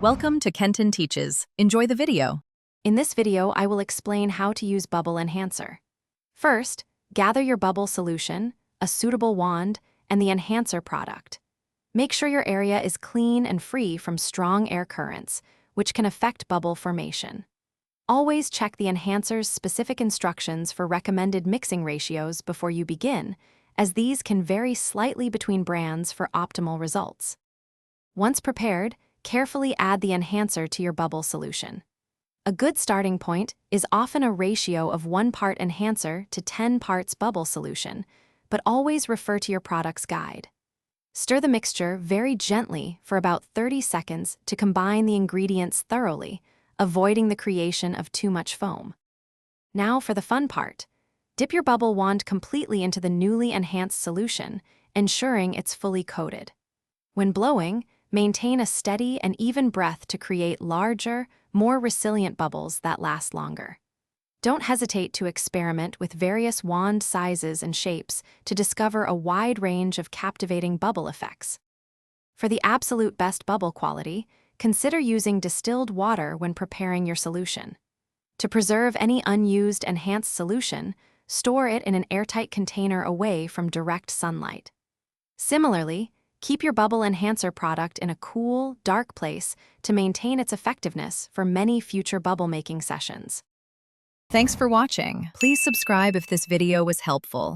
Welcome to Kenton Teaches. Enjoy the video. In this video, I will explain how to use Bubble Enhancer. First, gather your bubble solution, a suitable wand, and the enhancer product. Make sure your area is clean and free from strong air currents, which can affect bubble formation. Always check the enhancer's specific instructions for recommended mixing ratios before you begin, as these can vary slightly between brands for optimal results. Once prepared, carefully add the enhancer to your bubble solution. A good starting point is often a ratio of 1 part enhancer to 10 parts bubble solution, but always refer to your product's guide. Stir the mixture very gently for about 30 seconds to combine the ingredients thoroughly, avoiding the creation of too much foam. Now for the fun part. Dip your bubble wand completely into the newly enhanced solution, ensuring it's fully coated. When blowing, maintain a steady and even breath to create larger, more resilient bubbles that last longer. Don't hesitate to experiment with various wand sizes and shapes to discover a wide range of captivating bubble effects. For the absolute best bubble quality, consider using distilled water when preparing your solution. To preserve any unused enhanced solution, store it in an airtight container away from direct sunlight. Similarly, keep your bubble enhancer product in a cool, dark place to maintain its effectiveness for many future bubble-making sessions. Thanks for watching. Please subscribe if this video was helpful.